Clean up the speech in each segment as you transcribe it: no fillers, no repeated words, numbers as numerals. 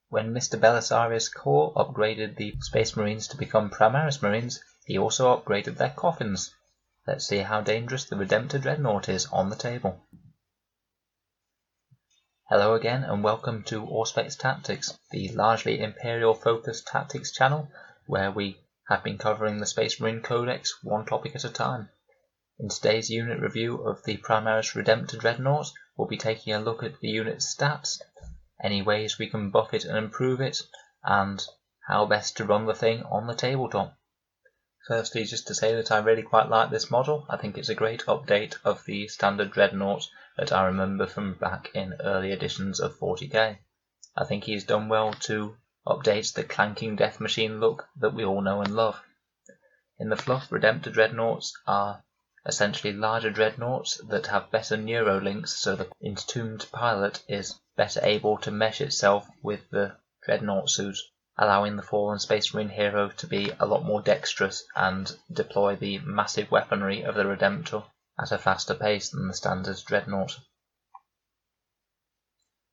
When Mr. Belisarius' Corps upgraded the Space Marines to become Primaris Marines, he also upgraded their coffins. Let's see how dangerous the Redemptor Dreadnought is on the table. Hello again and welcome to Auspex Tactics, the largely Imperial-focused tactics channel where we have been covering the Space Marine Codex one topic at a time. In today's unit review of the Primaris Redemptor Dreadnought, we'll be taking a look at the unit's stats, any ways we can buff it and improve it, and how best to run the thing on the tabletop. Firstly, just to say that I really quite like this model. I think it's a great update of the standard Dreadnought that I remember from back in early editions of 40k. I think he's done well to update the clanking death machine look that we all know and love. In the fluff, Redemptor Dreadnoughts are essentially larger dreadnoughts that have better neurolinks, so the entombed pilot is better able to mesh itself with the dreadnought suit, allowing the fallen Space Marine hero to be a lot more dexterous and deploy the massive weaponry of the Redemptor at a faster pace than the standard Dreadnought.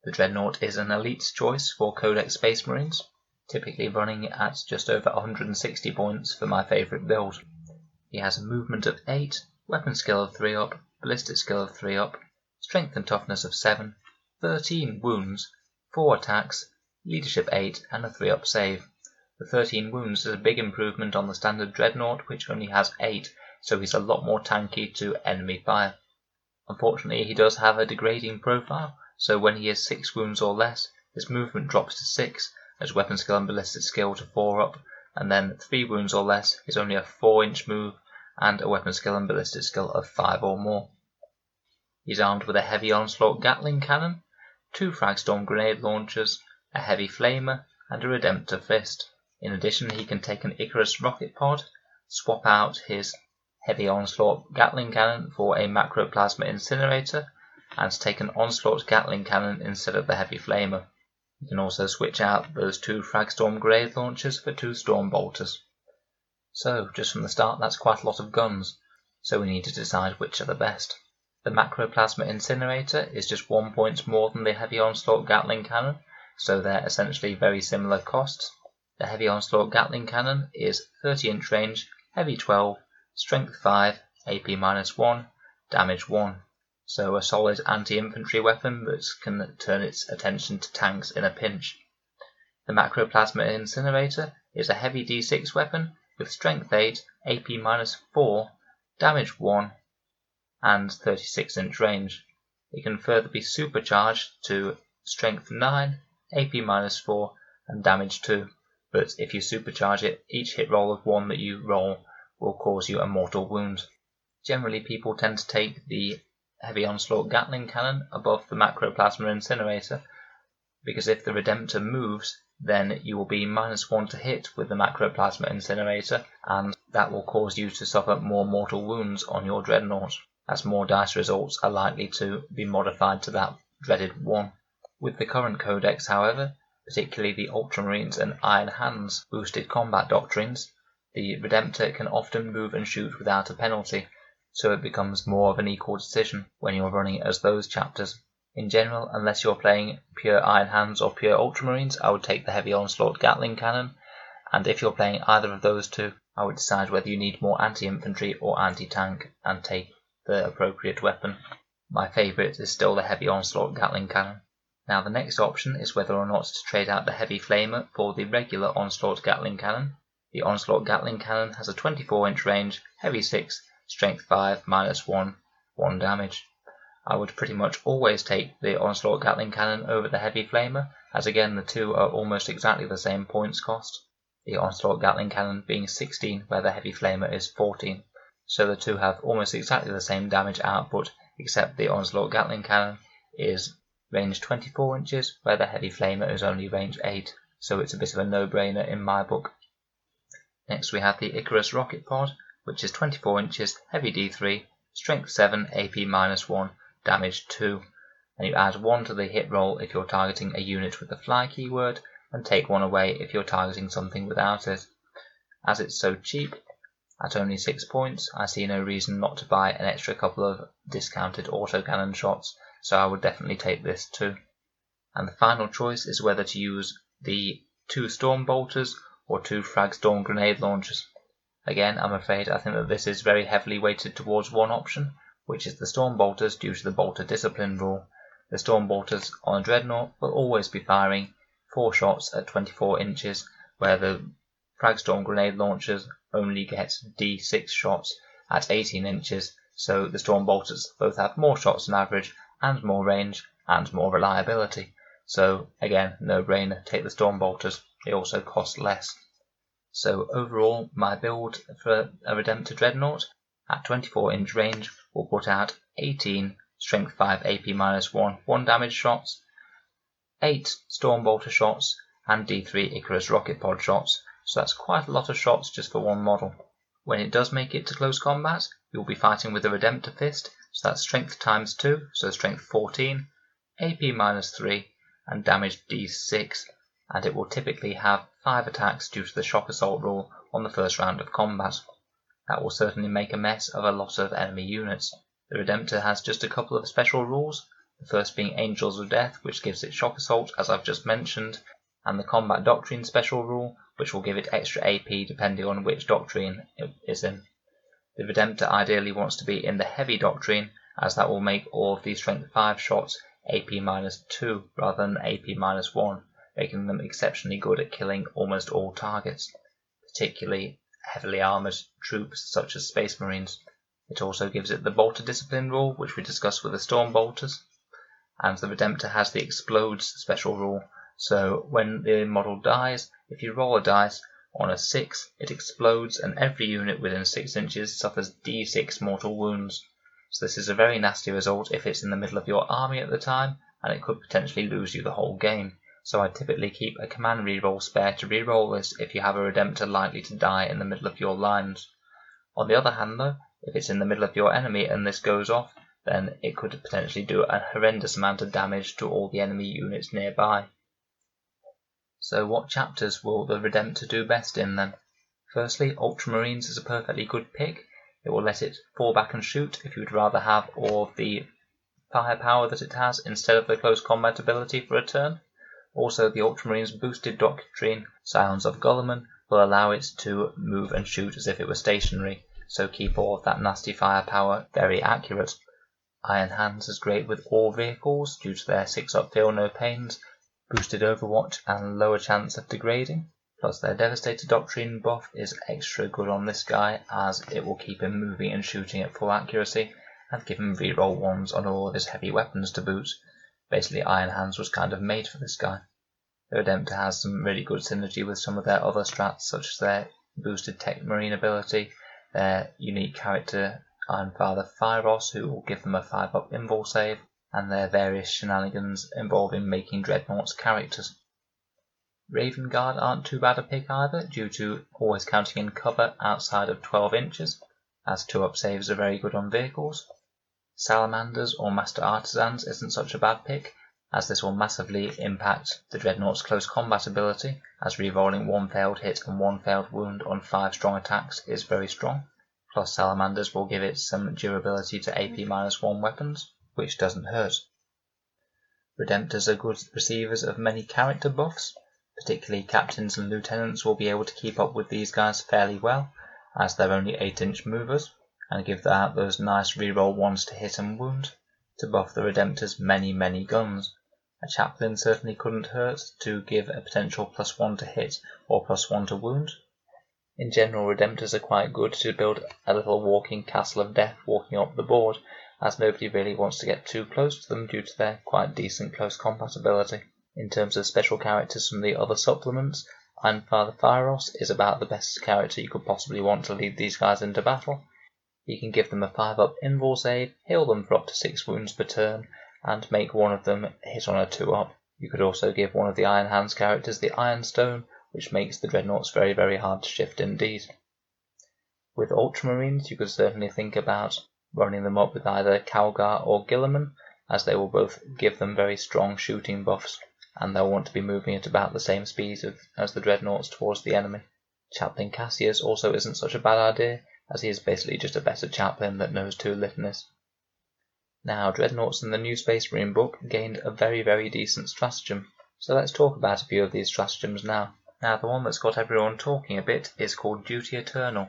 The Dreadnought is an elite choice for Codex Space Marines, typically running at just over 160 points for my favourite build. He has a movement of 8, weapon skill of 3 up, ballistic skill of 3 up, strength and toughness of 7, 13 wounds, 4 attacks, leadership 8 and a 3 up save. The 13 wounds is a big improvement on the standard Dreadnought, which only has 8, so he's a lot more tanky to enemy fire. Unfortunately, he does have a degrading profile, so when he has 6 wounds or less, his movement drops to 6, his weapon skill and ballistic skill to 4 up, and then 3 wounds or less is only a 4-inch move and a weapon skill and ballistic skill of 5 or more. He's armed with a heavy onslaught Gatling cannon, 2 Fragstorm grenade launchers, a heavy flamer, and a Redemptor fist. In addition, he can take an Icarus rocket pod, swap out his heavy onslaught Gatling cannon for a macroplasma incinerator, and take an onslaught Gatling cannon instead of the heavy flamer. You can also switch out those 2 Fragstorm grenade launchers for 2 Storm bolters. So, just from the start, that's quite a lot of guns, so we need to decide which are the best. The macroplasma incinerator is just 1 point more than the heavy onslaught Gatling cannon, so they're essentially very similar costs. The heavy onslaught Gatling cannon is 30-inch range, heavy 12, strength 5, AP -1, damage 1. So a solid anti-infantry weapon that can turn its attention to tanks in a pinch. The macroplasma incinerator is a heavy D6 weapon with strength 8, AP -4, damage 1, and 36-inch range. It can further be supercharged to strength 9, AP -4, and damage 2, but if you supercharge it, each hit roll of 1 that you roll will cause you a mortal wound. Generally, people tend to take the heavy onslaught Gatling cannon above the macroplasma incinerator, because if the Redemptor moves, then you will be -1 to hit with the macroplasma incinerator, and that will cause you to suffer more mortal wounds on your Dreadnought, as more dice results are likely to be modified to that dreaded 1. With the current Codex, however, particularly the Ultramarines and Iron Hands boosted combat doctrines, the Redemptor can often move and shoot without a penalty, so it becomes more of an equal decision when you're running as those chapters. In general, unless you're playing pure Iron Hands or pure Ultramarines, I would take the heavy onslaught Gatling cannon, and if you're playing either of those two, I would decide whether you need more anti-infantry or anti-tank and take the appropriate weapon. My favourite is still the heavy onslaught Gatling cannon. Now the next option is whether or not to trade out the heavy flamer for the regular onslaught Gatling cannon. The onslaught Gatling cannon has a 24-inch range, heavy 6, strength 5, -1, 1 damage. I would pretty much always take the onslaught Gatling cannon over the heavy flamer, as again the two are almost exactly the same points cost. The onslaught Gatling cannon being 16 where the heavy flamer is 14, so the two have almost exactly the same damage output, except the onslaught Gatling cannon is range 24 inches where the heavy flamer is only range 8, so it's a bit of a no-brainer in my book. Next we have the Icarus rocket pod, which is 24 inches, heavy D3, strength 7, AP -1, damage 2, and you add 1 to the hit roll if you're targeting a unit with the fly keyword, and take 1 away if you're targeting something without it. As it's so cheap, at only 6 points, I see no reason not to buy an extra couple of discounted autocannon shots, so I would definitely take this too. And the final choice is whether to use the 2 storm bolters or 2 frag storm grenade launchers. Again, I'm afraid I think that this is very heavily weighted towards one option, which is the storm bolters due to the bolter discipline rule. The storm bolters on a Dreadnought will always be firing 4 shots at 24 inches, where the frag storm grenade launchers only get D6 shots at 18 inches, so the storm bolters both have more shots on average and more range and more reliability. So again, no brainer, take the storm bolters, they also cost less. So overall, my build for a Redemptor Dreadnought at 24 inch range will put out 18 strength 5 AP-1 1 damage shots, 8 storm bolter shots, and D3 Icarus rocket pod shots, so that's quite a lot of shots just for one model. When it does make it to close combat, you'll be fighting with the Redemptor Fist, so that's strength times 2, so strength 14, AP-3, and damage D6, and it will typically have 5 attacks due to the shock assault rule on the first round of combat. That will certainly make a mess of a lot of enemy units. The Redemptor has just a couple of special rules, the first being Angels of Death, which gives it shock assault as I've just mentioned, and the Combat Doctrine special rule, which will give it extra AP depending on which doctrine it is in. The Redemptor ideally wants to be in the Heavy Doctrine, as that will make all of these strength 5 shots AP-2 rather than AP-1, making them exceptionally good at killing almost all targets, particularly heavily armoured troops such as Space Marines. It also gives it the Bolter Discipline rule, which we discussed with the Storm Bolters, and the Redemptor has the Explodes special rule, so when the model dies, if you roll a dice on a 6, it explodes and every unit within 6 inches suffers D6 mortal wounds. So this is a very nasty result if it's in the middle of your army at the time, and it could potentially lose you the whole game. So I typically keep a command reroll spare to reroll this if you have a Redemptor likely to die in the middle of your lines. On the other hand though, if it's in the middle of your enemy and this goes off, then it could potentially do a horrendous amount of damage to all the enemy units nearby. So what chapters will the Redemptor do best in then? Firstly, Ultramarines is a perfectly good pick. It will let it fall back and shoot if you'd rather have all of the firepower that it has instead of the close combat ability for a turn. Also, the Ultramarines boosted doctrine, Scions of Guilliman, will allow it to move and shoot as if it were stationary, so keep all of that nasty firepower very accurate. Iron Hands is great with all vehicles due to their 6-up feel no pains, boosted overwatch and lower chance of degrading, plus their Devastator Doctrine buff is extra good on this guy as it will keep him moving and shooting at full accuracy and give him reroll 1s on all of his heavy weapons to boot. Basically Iron Hands was kind of made for this guy. The Redemptor has some really good synergy with some of their other strats, such as their boosted Tech Marine ability, their unique character Ironfather Phyros, who will give them a 5-up invul save, and their various shenanigans involving making Dreadnoughts characters. Raven Guard aren't too bad a pick either, due to always counting in cover outside of 12 inches, as 2-up saves are very good on vehicles. Salamanders or Master Artisans isn't such a bad pick, as this will massively impact the Dreadnought's close combat ability, as rerolling 1 failed hit and 1 failed wound on 5 strong attacks is very strong, plus Salamanders will give it some durability to AP-1 weapons, which doesn't hurt. Redemptors are good receivers of many character buffs, particularly captains and lieutenants will be able to keep up with these guys fairly well, as they're only 8-inch movers, and give out those nice reroll 1s to hit and wound, to buff the Redemptor's many guns. A chaplain certainly couldn't hurt to give a potential +1 to hit or +1 to wound. In general, Redemptors are quite good to build a little walking castle of death walking up the board, as nobody really wants to get too close to them due to their quite decent close combat ability. In terms of special characters from the other supplements, Ironfather Phyros is about the best character you could possibly want to lead these guys into battle. You can give them a 5-up invul save, heal them for up to 6 wounds per turn, and make one of them hit on a 2-up. You could also give one of the Iron Hands characters the Iron Stone, which makes the Dreadnoughts very hard to shift indeed. With Ultramarines, you could certainly think about running them up with either Calgar or Guilliman, as they will both give them very strong shooting buffs, and they'll want to be moving at about the same speed as the Dreadnoughts towards the enemy. Chaplain Cassius also isn't such a bad idea, as he is basically just a better chaplain that knows 2 litanies. Now, Dreadnoughts in the new Space Marine book gained a very decent stratagem, so let's talk about a few of these stratagems now. Now, the one that's got everyone talking a bit is called Duty Eternal.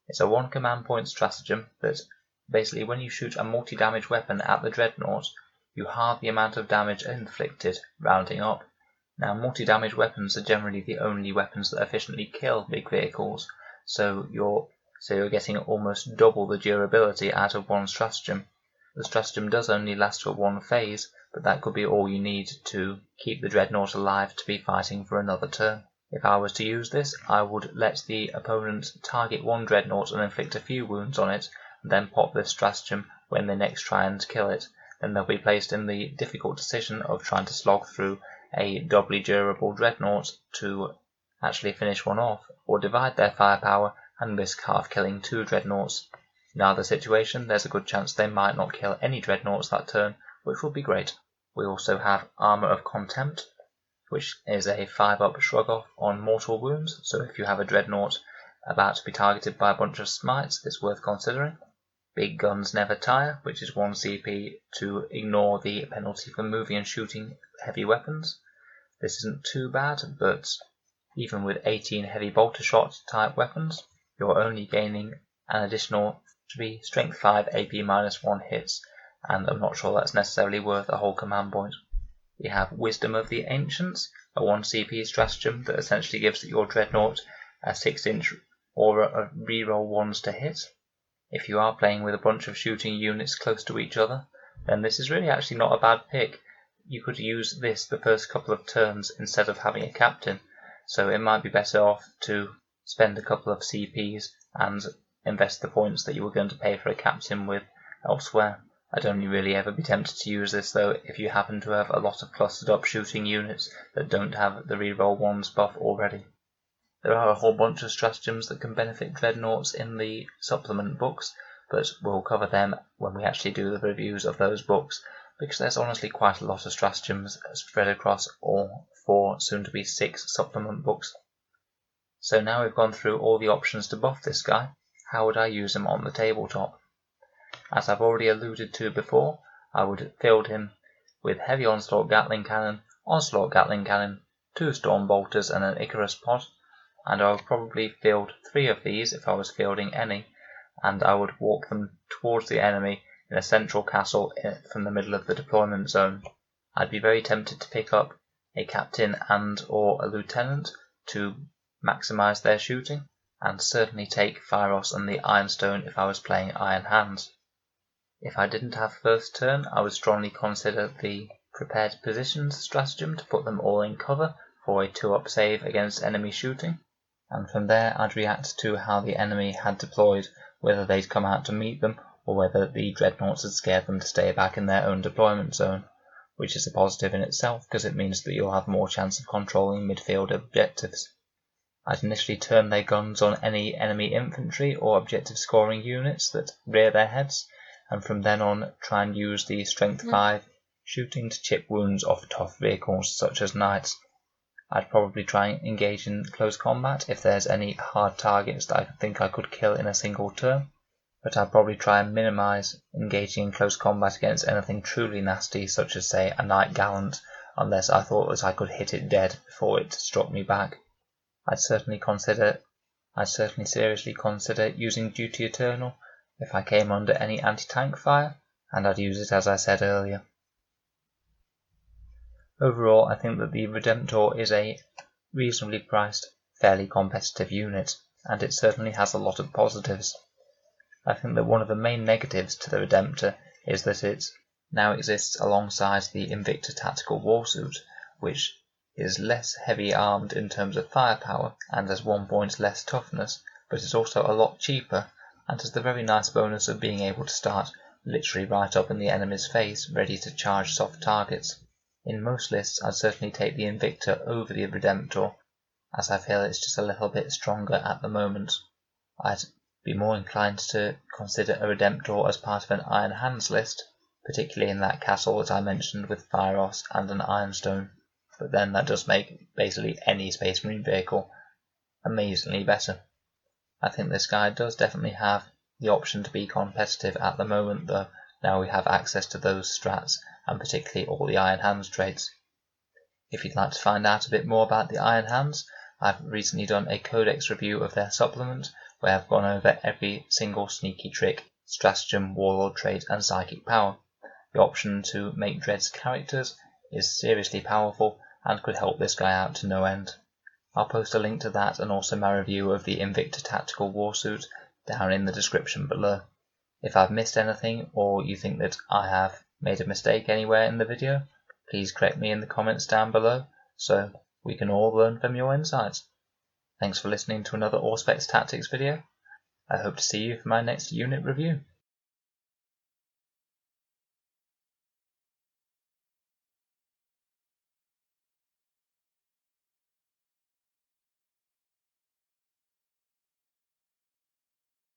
It's a 1 command point stratagem that basically when you shoot a multi-damage weapon at the Dreadnought, you halve the amount of damage inflicted, rounding up. Now, multi-damage weapons are generally the only weapons that efficiently kill big vehicles, so you're getting almost double the durability out of one stratagem. The stratagem does only last for one phase, but that could be all you need to keep the Dreadnought alive to be fighting for another turn. If I was to use this, I would let the opponent target one Dreadnought and inflict a few wounds on it, and then pop this stratagem when they next try and kill it. Then they'll be placed in the difficult decision of trying to slog through a doubly durable Dreadnought to actually finish one off, or divide their firepower and risk half killing 2 Dreadnoughts. In either situation, there's a good chance they might not kill any Dreadnoughts that turn, which would be great. We also have Armour of Contempt, which is a 5-up shrug off on mortal wounds, so if you have a Dreadnought about to be targeted by a bunch of smites, it's worth considering. Big Guns Never Tire, which is 1 CP to ignore the penalty for moving and shooting heavy weapons. This isn't too bad, but even with 18 heavy bolter shot type weapons, you're only gaining an additional 3 strength 5 AP-1 hits, and I'm not sure that's necessarily worth a whole command point. We have Wisdom of the Ancients, a 1 CP stratagem that essentially gives your Dreadnought a 6-inch aura of reroll 1s to hit. If you are playing with a bunch of shooting units close to each other, then this is really actually not a bad pick. You could use this the first couple of turns instead of having a captain, so it might be better off to spend a couple of CPs and invest the points that you were going to pay for a captain with elsewhere. I'd only really ever be tempted to use this though if you happen to have a lot of clustered up shooting units that don't have the reroll 1s buff already. There are a whole bunch of stratagems that can benefit Dreadnoughts in the supplement books, but we'll cover them when we actually do the reviews of those books, because there's honestly quite a lot of stratagems spread across all 4, soon to be 6 supplement books. So now we've gone through all the options to buff this guy, how would I use him on the tabletop? As I've already alluded to before, I would field him with Heavy Onslaught Gatling Cannon, Onslaught Gatling Cannon, 2 Storm Bolters and an Icarus Pod, and I would probably field 3 of these if I was fielding any, and I would walk them towards the enemy in a central castle from the middle of the deployment zone. I'd be very tempted to pick up a captain and or a lieutenant to maximise their shooting, and certainly take Phyros and the Ironstone if I was playing Iron Hands. If I didn't have first turn, I would strongly consider the Prepared Positions stratagem to put them all in cover for a 2-up save against enemy shooting, and from there I'd react to how the enemy had deployed, whether they'd come out to meet them or whether the Dreadnoughts had scared them to stay back in their own deployment zone, which is a positive in itself because it means that you'll have more chance of controlling midfield objectives. I'd initially turn their guns on any enemy infantry or objective scoring units that rear their heads, and from then on try and use the strength 5 shooting to chip wounds off tough vehicles such as knights. I'd probably try and engage in close combat if there's any hard targets that I think I could kill in a single turn, but I'd probably try and minimise engaging in close combat against anything truly nasty such as say a knight gallant, unless I thought that I could hit it dead before it struck me back. I'd certainly seriously consider using Duty Eternal if I came under any anti-tank fire, and I'd use it as I said earlier. Overall, I think that the Redemptor is a reasonably priced, fairly competitive unit, and it certainly has a lot of positives. I think that one of the main negatives to the Redemptor is that it now exists alongside the Invicta Tactical Warsuit, which is less heavy armed in terms of firepower and has 1 point less toughness, but is also a lot cheaper and has the very nice bonus of being able to start literally right up in the enemy's face, ready to charge soft targets. In most lists I'd certainly take the Invicta over the Redemptor, as I feel it's just a little bit stronger at the moment. I'd be more inclined to consider a Redemptor as part of an Iron Hands list, particularly in that castle that I mentioned with Phyros and an Ironstone. But then that does make basically any Space Marine vehicle amazingly better. I think this guy does definitely have the option to be competitive at the moment though, now we have access to those strats, and particularly all the Iron Hands traits. If you'd like to find out a bit more about the Iron Hands, I've recently done a Codex review of their supplement, where I've gone over every single sneaky trick, stratagem, warlord trait, and psychic power. The option to make Dread's characters is seriously powerful and could help this guy out to no end. I'll post a link to that and also my review of the Invicta Tactical Warsuit down in the description below. If I've missed anything, or you think that I have made a mistake anywhere in the video, please correct me in the comments down below, so we can all learn from your insights. Thanks for listening to another Auspex Tactics video. I hope to see you for my next unit review.